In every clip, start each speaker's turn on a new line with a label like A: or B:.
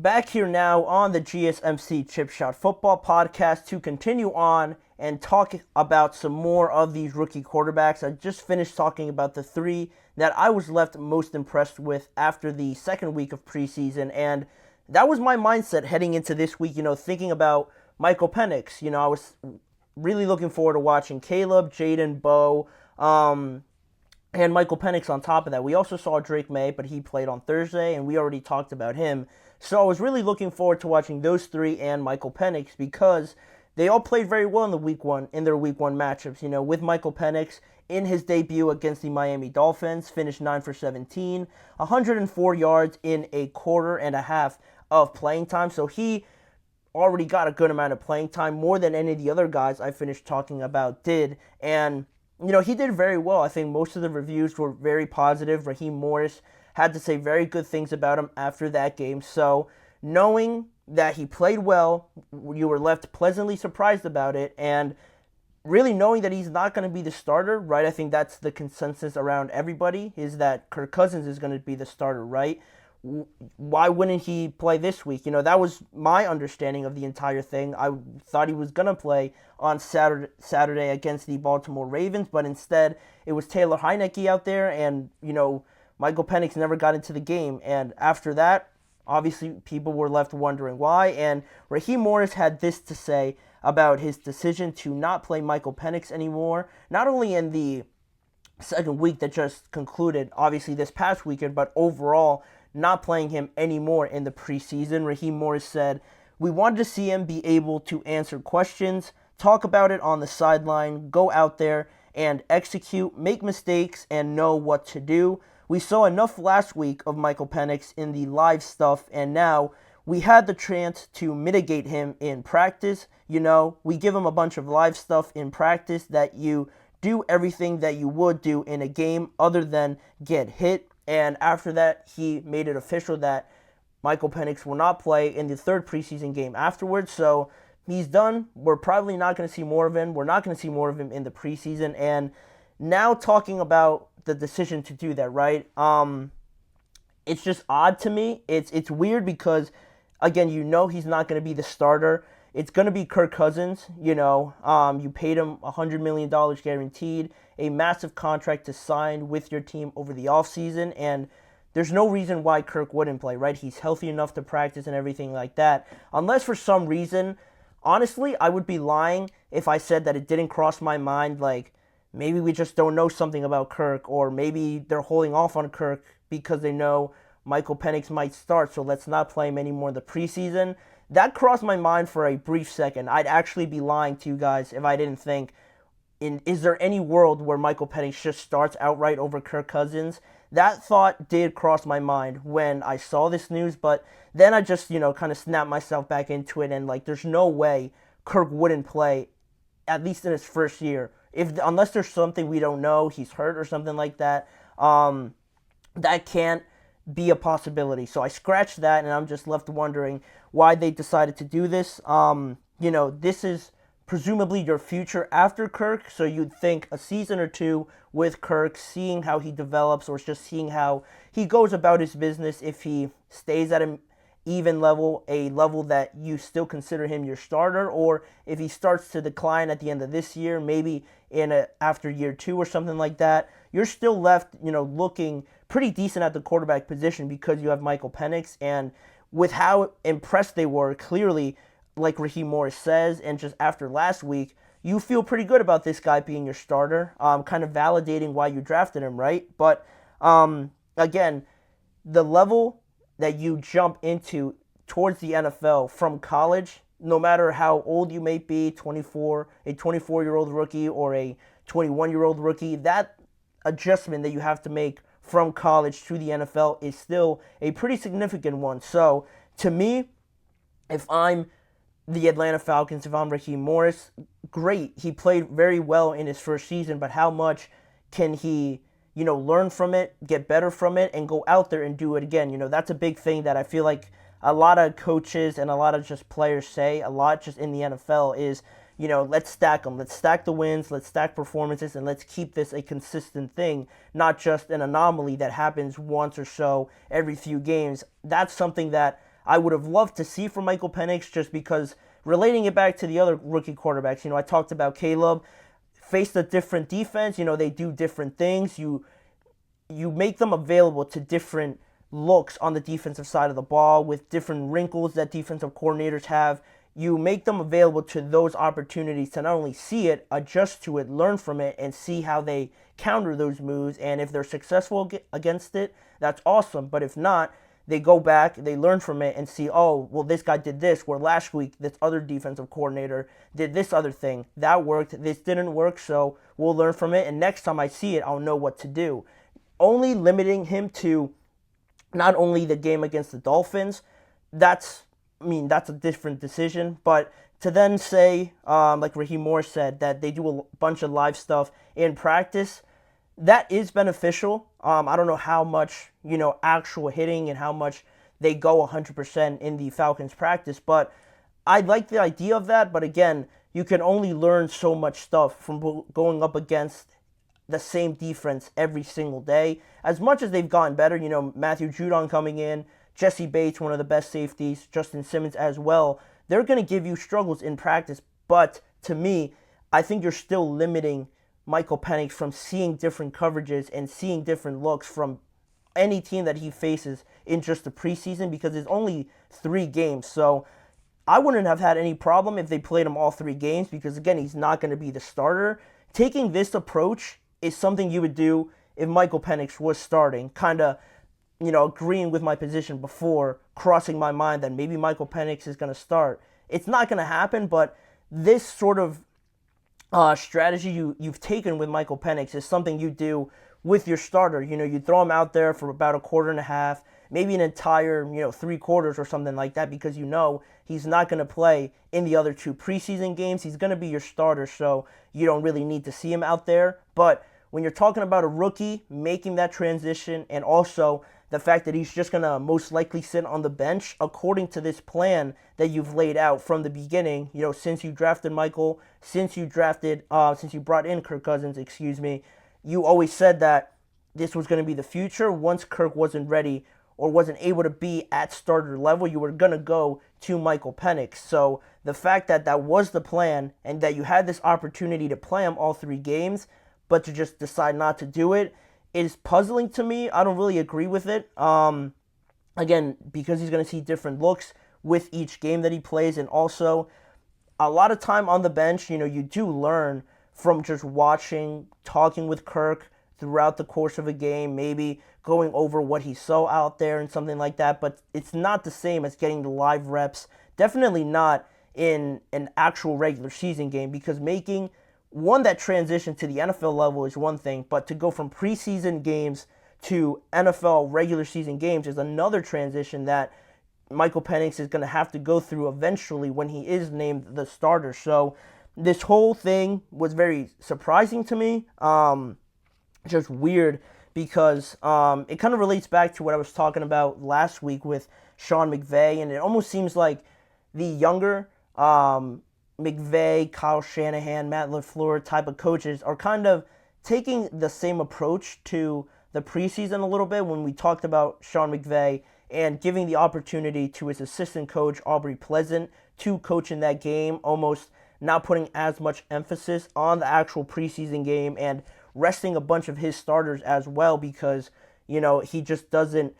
A: Back here now on the GSMC Chip Shot Football Podcast to continue on and talk about some more of these rookie quarterbacks. I just finished talking about the three that I was left most impressed with after the second week of preseason, and that was my mindset heading into this week, thinking about Michael Penix. I was really looking forward to watching Caleb, Jaden, Bo, and Michael Penix on top of that. We also saw Drake May, but he played on Thursday, and we already talked about him. So I was really looking forward to watching those three and Michael Penix because they all played very well in their week one matchups. With Michael Penix in his debut against the Miami Dolphins, finished 9 for 17, 104 yards in a quarter and a half of playing time. So he already got a good amount of playing time, more than any of the other guys I finished talking about did. And he did very well. I think most of the reviews were very positive. Raheem Morris had to say very good things about him after that game. So knowing that he played well, you were left pleasantly surprised about it. And really knowing that he's not going to be the starter, right? I think that's the consensus around everybody, is that Kirk Cousins is going to be the starter, right? Why wouldn't he play this week? That was my understanding of the entire thing. I thought he was going to play on Saturday against the Baltimore Ravens, but instead it was Taylor Heinicke out there, and, Michael Penix never got into the game. And after that, obviously people were left wondering why, and Raheem Morris had this to say about his decision to not play Michael Penix anymore, not only in the second week that just concluded, obviously this past weekend, but overall not playing him anymore in the preseason. Raheem Morris said, "We wanted to see him be able to answer questions, talk about it on the sideline, go out there and execute, make mistakes, and know what to do. We saw enough last week of Michael Penix in the live stuff, and now we had the chance to mitigate him in practice. We give him a bunch of live stuff in practice that you do everything that you would do in a game other than get hit." And after that, he made it official that Michael Penix will not play in the third preseason game afterwards. So he's done. We're probably not going to see more of him. We're not going to see more of him in the preseason. And now talking about the decision to do that, right? It's just odd to me. It's weird because, again, he's not going to be the starter. It's going to be Kirk Cousins. You paid him $100 million guaranteed, a massive contract to sign with your team over the offseason, and there's no reason why Kirk wouldn't play, right? He's healthy enough to practice and everything like that. Unless for some reason, honestly, I would be lying if I said that it didn't cross my mind, like maybe we just don't know something about Kirk, or maybe they're holding off on Kirk because they know Michael Penix might start, so let's not play him anymore in the preseason. That crossed my mind for a brief second. I'd actually be lying to you guys if I didn't think, is there any world where Michael Penix just starts outright over Kirk Cousins? That thought did cross my mind when I saw this news, but then I just, kind of snapped myself back into it, and there's no way Kirk wouldn't play, at least in his first year. Unless there's something we don't know, he's hurt or something like that, that can't be a possibility. So I scratched that, and I'm just left wondering why they decided to do this. This is presumably your future after Kirk, so you'd think a season or two with Kirk, seeing how he develops, or just seeing how he goes about his business, if he stays at an even level, a level that you still consider him your starter, or if he starts to decline at the end of this year, maybe after year two or something like that, you're still left, looking pretty decent at the quarterback position because you have Michael Penix. And with how impressed they were, clearly, like Raheem Morris says, and just after last week, you feel pretty good about this guy being your starter, kind of validating why you drafted him, right? But, again, the level that you jump into towards the NFL from college, no matter how old you may be, a 24-year-old rookie or a 21-year-old rookie, that adjustment that you have to make from college to the NFL is still a pretty significant one. So, to me, if I'm the Atlanta Falcons, if I'm Raheem Morris, great. He played very well in his first season, but how much can he, learn from it, get better from it, and go out there and do it again? That's a big thing that I feel like a lot of coaches and a lot of just players say, a lot just in the NFL is, let's stack them. Let's stack the wins, let's stack performances, and let's keep this a consistent thing, not just an anomaly that happens once or so every few games. That's something that I would have loved to see from Michael Penix, just because relating it back to the other rookie quarterbacks, I talked about Caleb, faced a different defense, they do different things. You make them available to different looks on the defensive side of the ball with different wrinkles that defensive coordinators have. You make them available to those opportunities to not only see it, adjust to it, learn from it, and see how they counter those moves. And if they're successful against it, that's awesome. But if not, they go back, they learn from it, and see, oh, well, this guy did this, where last week this other defensive coordinator did this other thing. That worked, this didn't work, so we'll learn from it, and next time I see it, I'll know what to do. Only limiting him to not only the game against the Dolphins, that's a different decision, but to then say, like Raheem Morris said, that they do a bunch of live stuff in practice, that is beneficial. I don't know how much, actual hitting and how much they go 100% in the Falcons practice, but I like the idea of that. But again, you can only learn so much stuff from going up against the same defense every single day. As much as they've gotten better, Matthew Judon coming in, Jesse Bates, one of the best safeties, Justin Simmons as well, they're going to give you struggles in practice. But to me, I think you're still limiting Michael Penix from seeing different coverages and seeing different looks from any team that he faces in just the preseason, because it's only 3 games. So I wouldn't have had any problem if they played him all 3 games, because again, he's not going to be the starter. Taking this approach is something you would do if Michael Penix was starting, kind of, agreeing with my position before, crossing my mind that maybe Michael Penix is going to start. It's not going to happen, but this sort of strategy you've taken with Michael Penix is something you do with your starter. You throw him out there for about a quarter and a half, maybe an entire, 3 quarters or something like that, because he's not going to play in the other 2 preseason games. He's going to be your starter, so you don't really need to see him out there. But when you're talking about a rookie making that transition, and also the fact that he's just going to most likely sit on the bench according to this plan that you've laid out from the beginning, since you drafted Michael, since you brought in Kirk Cousins, you always said that this was going to be the future. Once Kirk wasn't ready or wasn't able to be at starter level, you were going to go to Michael Penix. So the fact that that was the plan and that you had this opportunity to play him all 3 games, but to just decide not to do it, is puzzling to me. I don't really agree with it. Again, because he's going to see different looks with each game that he plays, and also a lot of time on the bench, you do learn from just watching, talking with Kirk throughout the course of a game, maybe going over what he saw out there and something like that, but it's not the same as getting the live reps. Definitely not in an actual regular season game, because making that transition to the NFL level is one thing, but to go from preseason games to NFL regular season games is another transition that Michael Penix is going to have to go through eventually when he is named the starter. So this whole thing was very surprising to me, just weird, because it kind of relates back to what I was talking about last week with Sean McVay, and it almost seems like the younger McVay, Kyle Shanahan, Matt LaFleur type of coaches are kind of taking the same approach to the preseason a little bit, when we talked about Sean McVay and giving the opportunity to his assistant coach, Aubrey Pleasant, to coach in that game, almost not putting as much emphasis on the actual preseason game and resting a bunch of his starters as well, because, he just doesn't,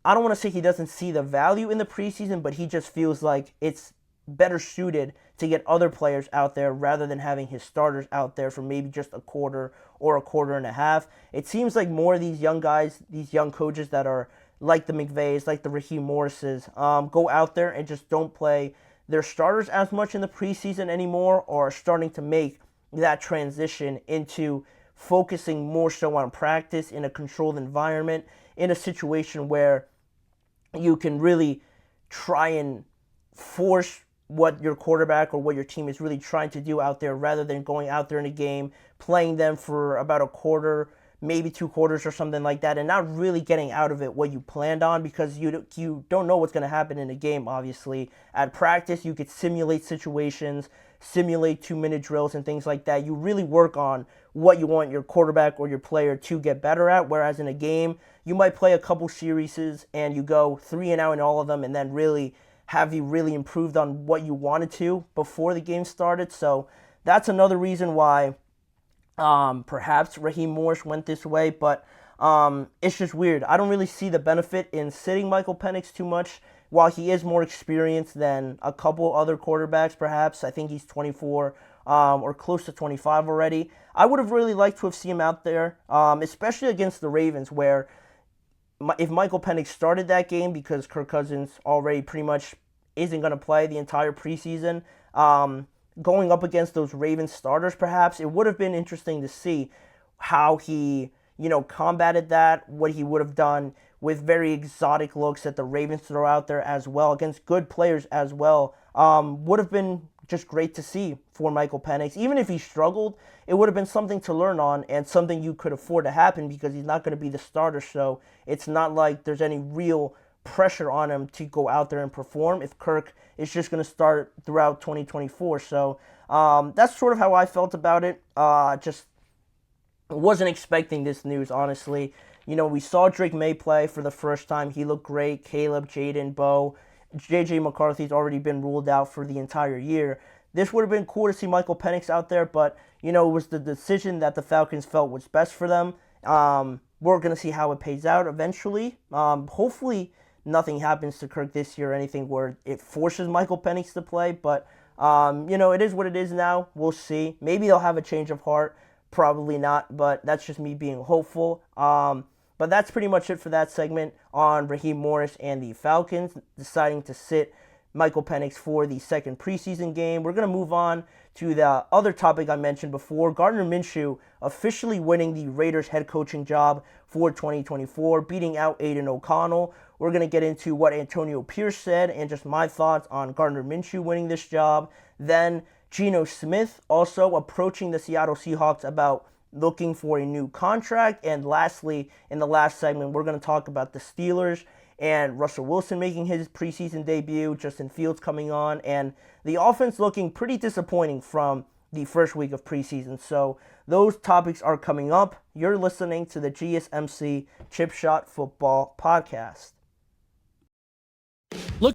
A: I don't want to say he doesn't see the value in the preseason, but he just feels like it's better suited to get other players out there rather than having his starters out there for maybe just a quarter or a quarter and a half. It seems like more of these young guys, these young coaches that are like the McVays, like the Raheem Morrises, go out there and just don't play their starters as much in the preseason anymore, or are starting to make that transition into focusing more so on practice in a controlled environment, in a situation where you can really try and force what your quarterback or what your team is really trying to do out there, rather than going out there in a game, playing them for about a quarter, maybe 2 quarters or something like that, and not really getting out of it what you planned on, because you don't know what's going to happen in a game, obviously. At practice, you could simulate situations, simulate 2-minute drills and things like that. You really work on what you want your quarterback or your player to get better at, whereas in a game, you might play a couple series and you go 3-0 in all of them, and then really have you really improved on what you wanted to before the game started. So that's another reason why perhaps Raheem Morris went this way, but it's just weird. I don't really see the benefit in sitting Michael Penix too much. While he is more experienced than a couple other quarterbacks, perhaps, I think he's 24 or close to 25 already. I would have really liked to have seen him out there, especially against the Ravens, where if Michael Penix started that game, because Kirk Cousins already pretty much isn't going to play the entire preseason, going up against those Ravens starters, perhaps, it would have been interesting to see how he, combated that, what he would have done with very exotic looks that the Ravens throw out there as well, against good players as well. Would have been just great to see for Michael Penix. Even if he struggled, it would have been something to learn on and something you could afford to happen, because he's not going to be the starter, so it's not like there's any real pressure on him to go out there and perform if Kirk is just going to start throughout 2024. So that's sort of how I felt about it. Just wasn't expecting this news, honestly. We saw Drake May play for the first time. He looked great. Caleb, Jaden, Bo, J.J. McCarthy's already been ruled out for the entire year. This would have been cool to see Michael Penix out there, but, it was the decision that the Falcons felt was best for them. We're going to see how it pays out eventually. Hopefully nothing happens to Kirk this year or anything where it forces Michael Penix to play, but, it is what it is now. We'll see. Maybe they'll have a change of heart. Probably not, but that's just me being hopeful. But that's pretty much it for that segment on Raheem Morris and the Falcons deciding to sit Michael Penix for the second preseason game. We're going to move on to the other topic I mentioned before, Gardner Minshew officially winning the Raiders head coaching job for 2024, beating out Aiden O'Connell. We're going to get into what Antonio Pierce said and just my thoughts on Gardner Minshew winning this job. Then Geno Smith also approaching the Seattle Seahawks about looking for a new contract. And lastly, in the last segment, we're going to talk about the Steelers and Russell Wilson making his preseason debut, Justin Fields coming on, and the offense looking pretty disappointing from the first week of preseason. So those topics are coming up. You're listening to the GSMC Chip Shot Football Podcast.